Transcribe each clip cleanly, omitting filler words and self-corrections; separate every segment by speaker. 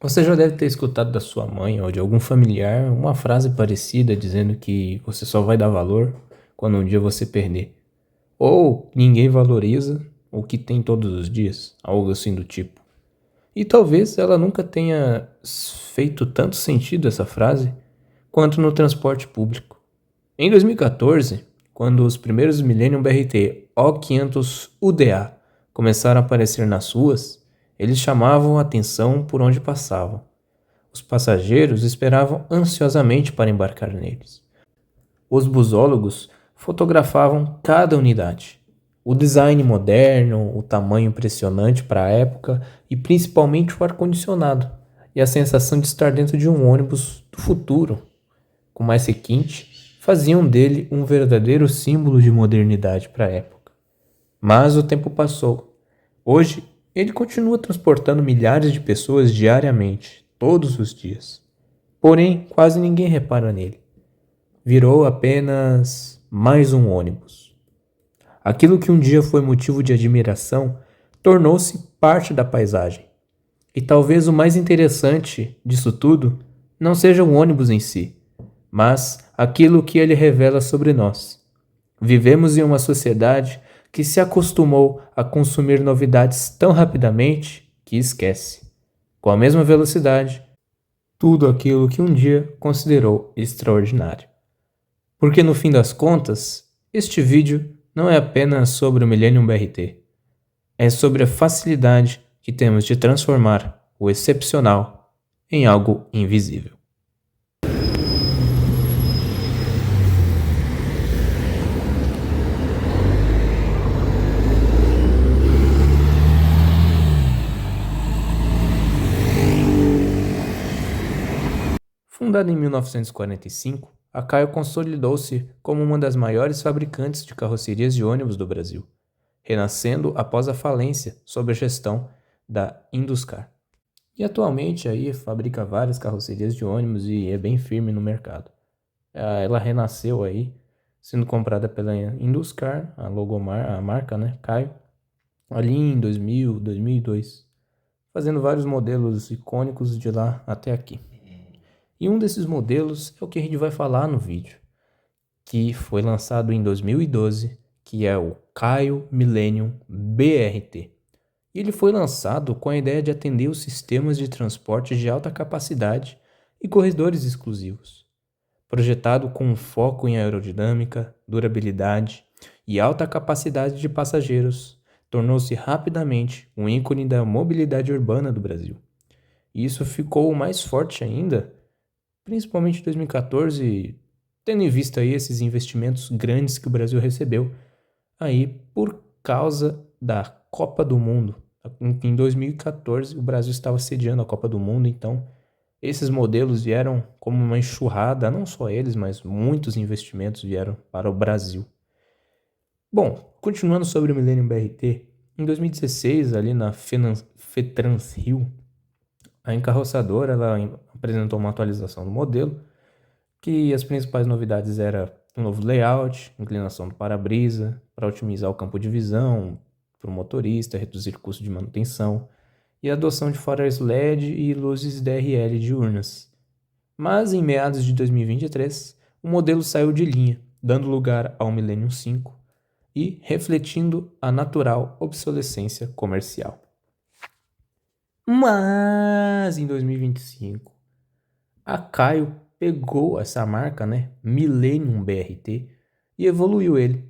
Speaker 1: Você já deve ter escutado da sua mãe ou de algum familiar uma frase parecida dizendo que você só vai dar valor quando um dia você perder. Ou ninguém valoriza o que tem todos os dias, algo assim do tipo. E talvez ela nunca tenha feito tanto sentido essa frase quanto no transporte público. Em 2014, quando os primeiros Millennium BRT O500 UDA começaram a aparecer nas ruas, eles chamavam a atenção por onde passavam. Os passageiros esperavam ansiosamente para embarcar neles. Os busólogos fotografavam cada unidade. O design moderno, o tamanho impressionante para a época e principalmente o ar-condicionado e a sensação de estar dentro de um ônibus do futuro, com mais requinte, faziam dele um verdadeiro símbolo de modernidade para a época. Mas o tempo passou. Hoje, ele continua transportando milhares de pessoas diariamente, todos os dias. Porém, quase ninguém repara nele. Virou apenas mais um ônibus. Aquilo que um dia foi motivo de admiração tornou-se parte da paisagem. E talvez o mais interessante disso tudo não seja o ônibus em si, mas aquilo que ele revela sobre nós. Vivemos em uma sociedade que se acostumou a consumir novidades tão rapidamente que esquece, com a mesma velocidade, tudo aquilo que um dia considerou extraordinário. Porque no fim das contas, este vídeo não é apenas sobre o Millennium BRT, é sobre a facilidade que temos de transformar o excepcional em algo invisível. Fundada em 1945, a Caio consolidou-se como uma das maiores fabricantes de carrocerias de ônibus do Brasil, renascendo após a falência sob a gestão da Induscar. E atualmente aí fabrica várias carrocerias de ônibus e é bem firme no mercado. Ela renasceu aí, sendo comprada pela Induscar, a marca, né, Caio, ali em 2000, 2002, fazendo vários modelos icônicos de lá até aqui. E um desses modelos é o que a gente vai falar no vídeo, que foi lançado em 2012, que é o Caio Millennium BRT. E ele foi lançado com a ideia de atender os sistemas de transporte de alta capacidade e corredores exclusivos. Projetado com um foco em aerodinâmica, durabilidade e alta capacidade de passageiros, tornou-se rapidamente um ícone da mobilidade urbana do Brasil. E isso ficou mais forte ainda, principalmente em 2014, tendo em vista aí esses investimentos grandes que o Brasil recebeu aí por causa da Copa do Mundo. Em 2014, o Brasil estava sediando a Copa do Mundo, então esses modelos vieram como uma enxurrada, não só eles, mas muitos investimentos vieram para o Brasil. Bom, continuando sobre o Millennium BRT, em 2016, ali na FETrans Rio, a encarroçadora ela apresentou uma atualização do modelo, que as principais novidades eram um novo layout, inclinação do para-brisa, para otimizar o campo de visão para o motorista, reduzir custo de manutenção, e a adoção de faróis LED e luzes DRL diurnas. Mas em meados de 2023, o modelo saiu de linha, dando lugar ao Millennium 5 e refletindo a natural obsolescência comercial. Mas em 2025, a Caio pegou essa marca, né, Millennium BRT, e evoluiu ele,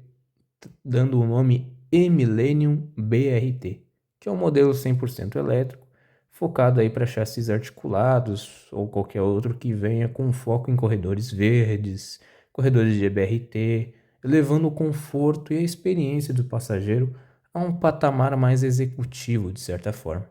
Speaker 1: dando o nome E-Millennium BRT, que é um modelo 100% elétrico, focado aí para chassis articulados ou qualquer outro que venha com foco em corredores verdes, corredores de BRT, levando o conforto e a experiência do passageiro a um patamar mais executivo, de certa forma.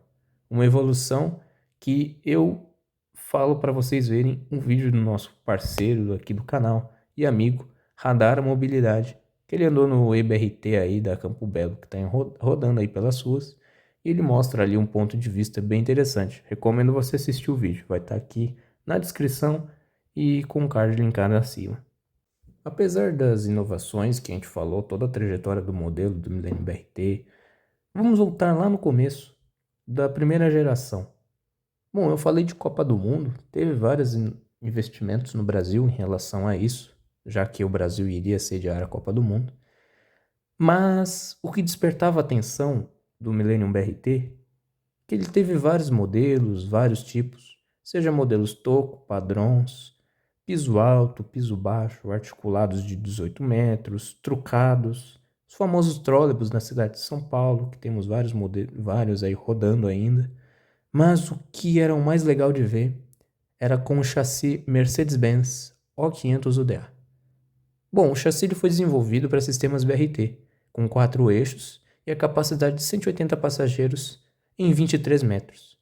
Speaker 1: Uma evolução que eu falo para vocês verem um vídeo do nosso parceiro aqui do canal e amigo Radar Mobilidade, que ele andou no EBRT aí da Campo Belo, que está rodando aí pelas ruas, e ele mostra ali um ponto de vista bem interessante. Recomendo você assistir o vídeo, vai estar aqui na descrição e com o card linkado acima. Apesar das inovações que a gente falou, toda a trajetória do modelo do Millennium BRT, vamos voltar lá no começo da primeira geração. Bom, eu falei de Copa do Mundo, teve vários investimentos no Brasil em relação a isso, já que o Brasil iria sediar a Copa do Mundo. Mas o que despertava a atenção do Millennium BRT, que ele teve vários modelos, vários tipos, seja modelos toco, padrões, piso alto, piso baixo, articulados de 18 metros, trucados, os famosos trólebus na cidade de São Paulo, que temos vários modelos, vários aí rodando ainda. Mas o que era o mais legal de ver era com o chassi Mercedes-Benz O500 UDA. Bom, o chassi ele foi desenvolvido para sistemas BRT, com 4 eixos e a capacidade de 180 passageiros em 23 metros.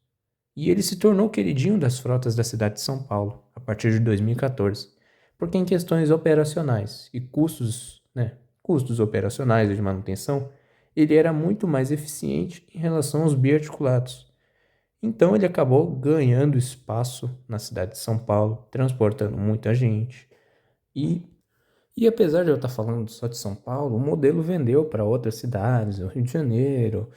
Speaker 1: E ele se tornou queridinho das frotas da cidade de São Paulo a partir de 2014, porque em questões operacionais e custos operacionais de manutenção, ele era muito mais eficiente em relação aos biarticulados. Então ele acabou ganhando espaço na cidade de São Paulo, transportando muita gente. E, e apesar de eu estar falando só de São Paulo, o modelo vendeu para outras cidades, o Rio de Janeiro,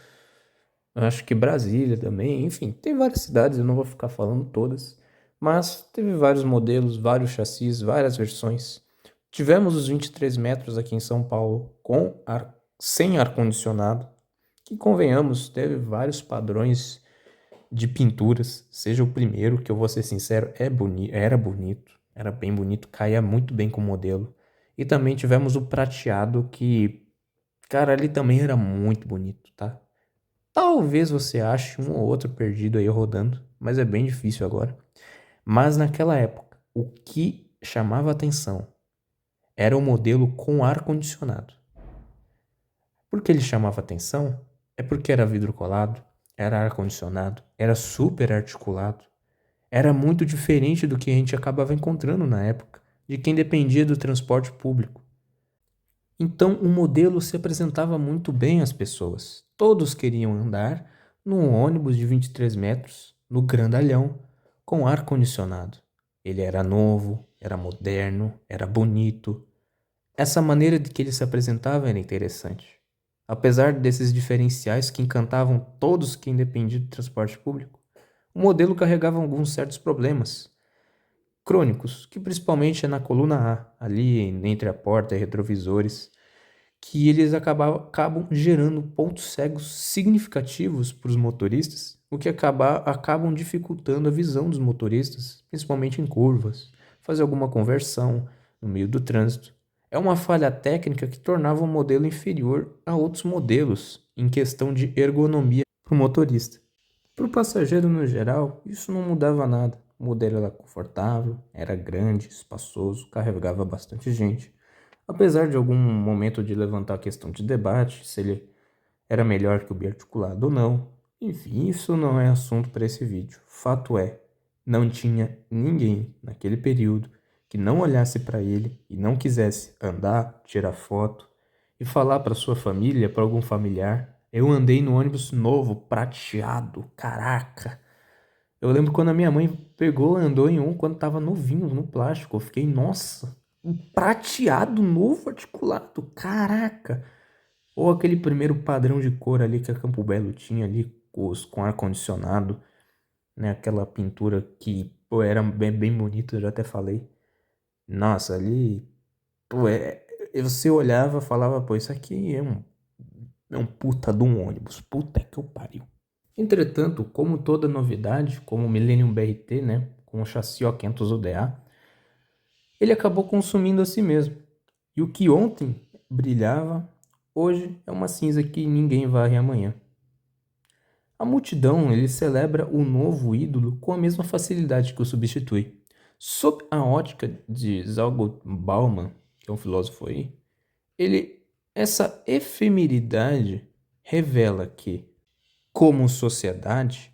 Speaker 1: acho que Brasília também, enfim, tem várias cidades, eu não vou ficar falando todas, mas teve vários modelos, vários chassis, várias versões. Tivemos os 23 metros aqui em São Paulo sem ar-condicionado, que convenhamos, teve vários padrões de pinturas, seja o primeiro, que eu vou ser sincero, era bem bonito, caía muito bem com o modelo. E também tivemos o prateado que, cara, ali também era muito bonito, tá? Talvez você ache um ou outro perdido aí rodando, mas é bem difícil agora. Mas naquela época, o que chamava atenção era o modelo com ar-condicionado. Por que ele chamava atenção? É porque era vidro colado, era ar-condicionado, era super articulado. Era muito diferente do que a gente acabava encontrando na época, de quem dependia do transporte público. Então o modelo se apresentava muito bem às pessoas. Todos queriam andar num ônibus de 23 metros, no grandalhão, com ar-condicionado. Ele era novo, era moderno, era bonito. Essa maneira de que ele se apresentava era interessante. Apesar desses diferenciais que encantavam todos quem dependia do transporte público, o modelo carregava alguns certos problemas crônicos, que principalmente é na coluna A, ali entre a porta e retrovisores, que eles acabam gerando pontos cegos significativos para os motoristas, o que acabam dificultando a visão dos motoristas, principalmente em curvas, fazer alguma conversão no meio do trânsito. É uma falha técnica que tornava o modelo inferior a outros modelos em questão de ergonomia para o motorista. Para o passageiro no geral, isso não mudava nada. O modelo era confortável, era grande, espaçoso, carregava bastante gente. Apesar de algum momento de levantar a questão de debate, se ele era melhor que o biarticulado ou não. Enfim, isso não é assunto para esse vídeo. Fato é, não tinha ninguém naquele período que não olhasse para ele e não quisesse andar, tirar foto e falar para sua família, para algum familiar: eu andei no ônibus novo, prateado, caraca. Eu lembro quando a minha mãe pegou, andou em um quando tava novinho, no plástico. Eu fiquei, nossa, um prateado novo articulado, caraca. Ou aquele primeiro padrão de cor ali que a Campo Belo tinha ali, com ar-condicionado, né? Aquela pintura que, pô, era bem bonita, eu já até falei. Nossa, ali, pô, você olhava e falava, pô, isso aqui é um puta de um ônibus, puta que eu pariu. Entretanto, como toda novidade, como o Millennium BRT, né, com o chassi O500 UDA, ele acabou consumindo a si mesmo. E o que ontem brilhava, hoje é uma cinza que ninguém varre amanhã. A multidão ele celebra o novo ídolo com a mesma facilidade que o substitui. Sob a ótica de Zygmunt Bauman, que é um filósofo aí, essa efemeridade revela que, como sociedade,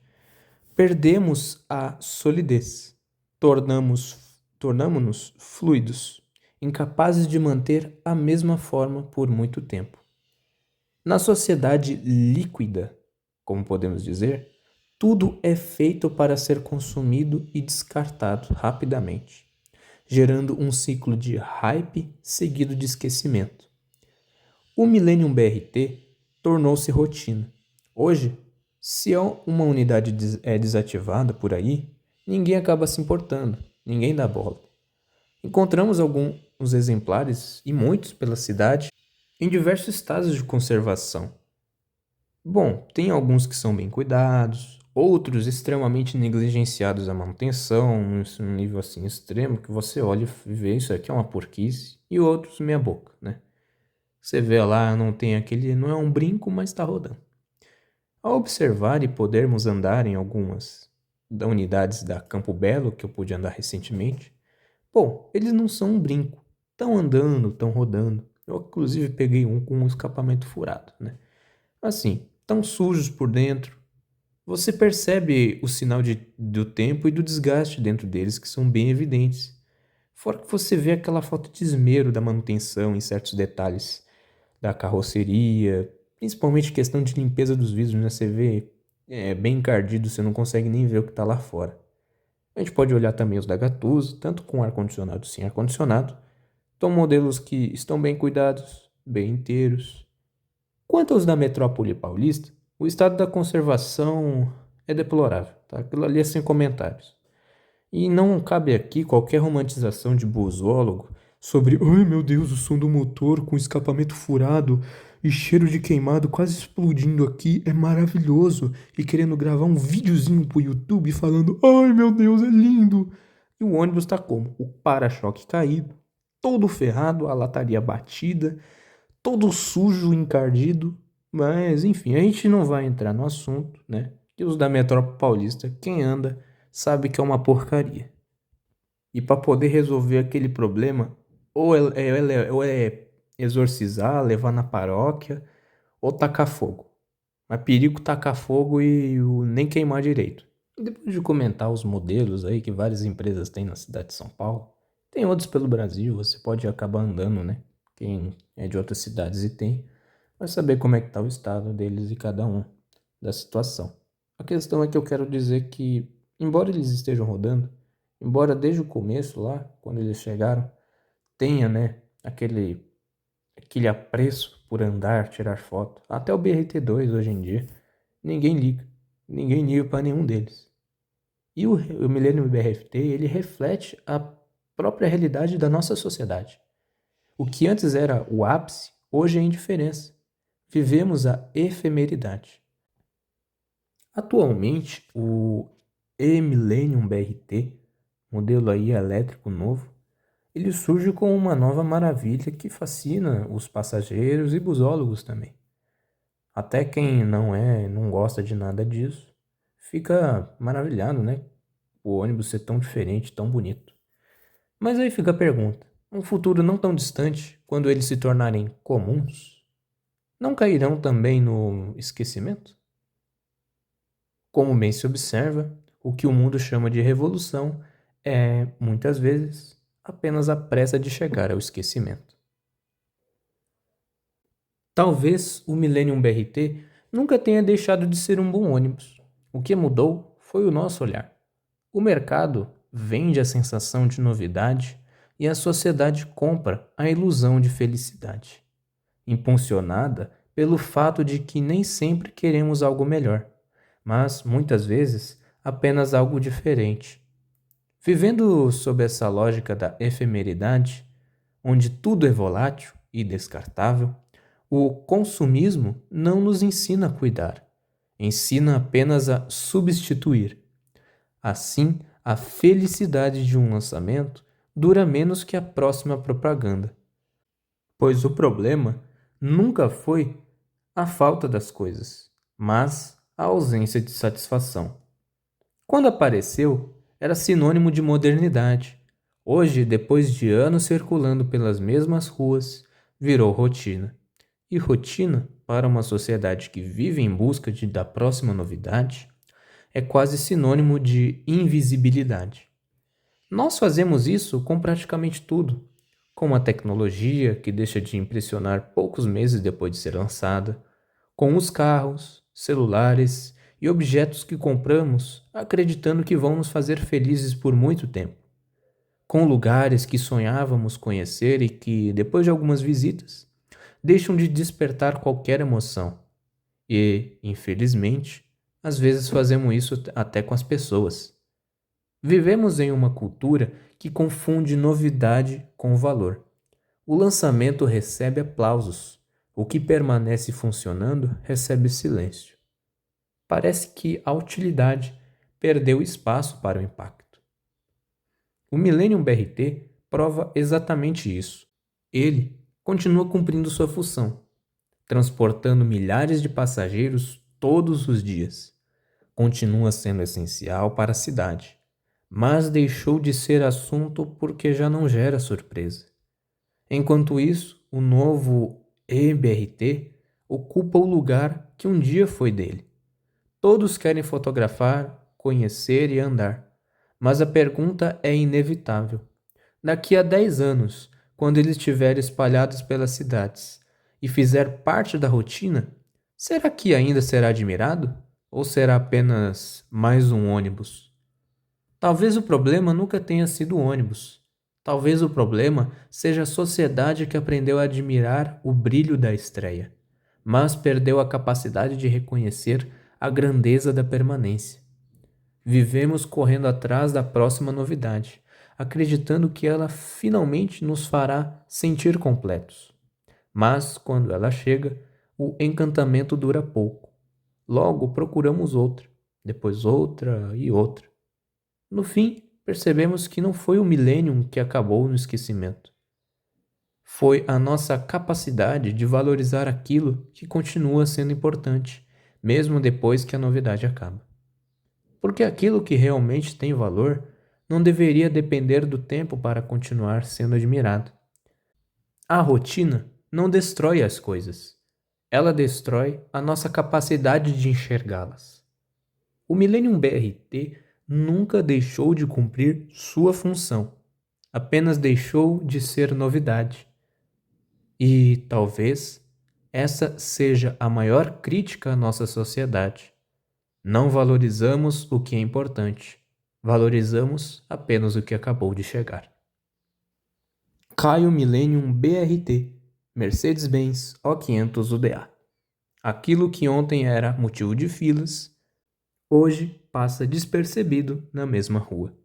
Speaker 1: perdemos a solidez, tornamos-nos fluidos, incapazes de manter a mesma forma por muito tempo. Na sociedade líquida, como podemos dizer, tudo é feito para ser consumido e descartado rapidamente, gerando um ciclo de hype seguido de esquecimento. O Millennium BRT tornou-se rotina. Hoje, Se uma unidade é desativada por aí, ninguém acaba se importando, ninguém dá bola. Encontramos alguns exemplares, e muitos pela cidade, em diversos estados de conservação. Bom, tem alguns que são bem cuidados, outros extremamente negligenciados à manutenção, num nível assim extremo, que você olha e vê isso aqui é uma porquice, e outros meia boca, né? Você vê lá, não tem aquele, não é um brinco, mas está rodando. Ao observar e podermos andar em algumas unidades da Campo Belo, que eu pude andar recentemente, bom, eles não são um brinco, estão andando, estão rodando. Eu inclusive peguei um com um escapamento furado, né? Assim, tão sujos por dentro. Você percebe o sinal do tempo e do desgaste dentro deles, que são bem evidentes. Fora que você vê aquela falta de esmero da manutenção em certos detalhes da carroceria, principalmente questão de limpeza dos vidros, né? Você vê bem encardido, você não consegue nem ver o que está lá fora. A gente pode olhar também os da Gattuso, tanto com ar-condicionado e sem ar-condicionado. São modelos que estão bem cuidados, bem inteiros. Quanto aos da Metrópole Paulista, o estado da conservação é deplorável, tá? Aquilo ali é sem comentários. E não cabe aqui qualquer romantização de busólogo sobre, ai meu Deus, o som do motor com escapamento furado e cheiro de queimado quase explodindo aqui é maravilhoso, e querendo gravar um videozinho pro YouTube falando, ai meu Deus, é lindo. E o ônibus tá como? O para-choque caído, todo ferrado, a lataria batida, todo sujo, encardido. Mas enfim, a gente não vai entrar no assunto, né? Que os da Metrópole Paulista, quem anda sabe que é uma porcaria. E para poder resolver aquele problema, ou é exorcizar, levar na paróquia, ou tacar fogo. Mas perigo tacar fogo e nem queimar direito. E depois de comentar os modelos aí que várias empresas têm na cidade de São Paulo, tem outros pelo Brasil, você pode acabar andando, né? Quem é de outras cidades e tem, vai saber como é que tá o estado deles e cada um da situação. A questão é que eu quero dizer que, embora eles estejam rodando, embora desde o começo lá, quando eles chegaram, tenha, né, aquele apreço por andar, tirar foto, até o BRT2 hoje em dia, ninguém liga. Ninguém liga para nenhum deles. E o Millennium BRT, ele reflete a própria realidade da nossa sociedade. O que antes era o ápice, hoje é indiferença. Vivemos a efemeridade. Atualmente, o E-Millennium BRT, modelo aí elétrico novo, ele surge como uma nova maravilha que fascina os passageiros e busólogos também. Até quem não gosta de nada disso, fica maravilhado, né? O ônibus ser tão diferente, tão bonito. Mas aí fica a pergunta: um futuro não tão distante, quando eles se tornarem comuns, não cairão também no esquecimento? Como bem se observa, o que o mundo chama de revolução é, muitas vezes, apenas a pressa de chegar ao esquecimento. Talvez o Millennium BRT nunca tenha deixado de ser um bom ônibus. O que mudou foi o nosso olhar. O mercado vende a sensação de novidade e a sociedade compra a ilusão de felicidade, impulsionada pelo fato de que nem sempre queremos algo melhor, mas muitas vezes apenas algo diferente. Vivendo sob essa lógica da efemeridade, onde tudo é volátil e descartável, o consumismo não nos ensina a cuidar, ensina apenas a substituir. Assim, a felicidade de um lançamento dura menos que a próxima propaganda, pois o problema nunca foi a falta das coisas, mas a ausência de satisfação. Quando apareceu, era sinônimo de modernidade. Hoje, depois de anos circulando pelas mesmas ruas, virou rotina. E rotina, para uma sociedade que vive em busca da próxima novidade, é quase sinônimo de invisibilidade. Nós fazemos isso com praticamente tudo, com uma tecnologia que deixa de impressionar poucos meses depois de ser lançada, com os carros, celulares e objetos que compramos acreditando que vão nos fazer felizes por muito tempo, com lugares que sonhávamos conhecer e que, depois de algumas visitas, deixam de despertar qualquer emoção e, infelizmente, Às vezes fazemos isso até com as pessoas. Vivemos em uma cultura que confunde novidade com valor. O lançamento recebe aplausos. O que permanece funcionando recebe silêncio. Parece que a utilidade perdeu espaço para o impacto. O Millennium BRT prova exatamente isso. Ele continua cumprindo sua função, transportando milhares de passageiros todos os dias. Continua sendo essencial para a cidade, mas deixou de ser assunto porque já não gera surpresa. Enquanto isso, o novo EBRT ocupa o lugar que um dia foi dele. Todos querem fotografar, conhecer e andar, mas a pergunta é inevitável. Daqui a 10 anos, quando ele estiver espalhados pelas cidades e fizer parte da rotina, será que ainda será admirado? Ou será apenas mais um ônibus? Talvez o problema nunca tenha sido o ônibus. Talvez o problema seja a sociedade que aprendeu a admirar o brilho da estreia, mas perdeu a capacidade de reconhecer a grandeza da permanência. Vivemos correndo atrás da próxima novidade, acreditando que ela finalmente nos fará sentir completos. Mas, quando ela chega, o encantamento dura pouco. Logo procuramos outra, depois outra e outra. No fim, percebemos que não foi o millennium que acabou no esquecimento. Foi a nossa capacidade de valorizar aquilo que continua sendo importante, mesmo depois que a novidade acaba. Porque aquilo que realmente tem valor não deveria depender do tempo para continuar sendo admirado. A rotina não destrói as coisas, ela destrói a nossa capacidade de enxergá-las. O Millennium BRT nunca deixou de cumprir sua função, apenas deixou de ser novidade. E talvez essa seja a maior crítica à nossa sociedade. Não valorizamos o que é importante, valorizamos apenas o que acabou de chegar. Caio Millennium BRT, Mercedes-Benz O500 UDA. Aquilo que ontem era motivo de filas, hoje passa despercebido na mesma rua.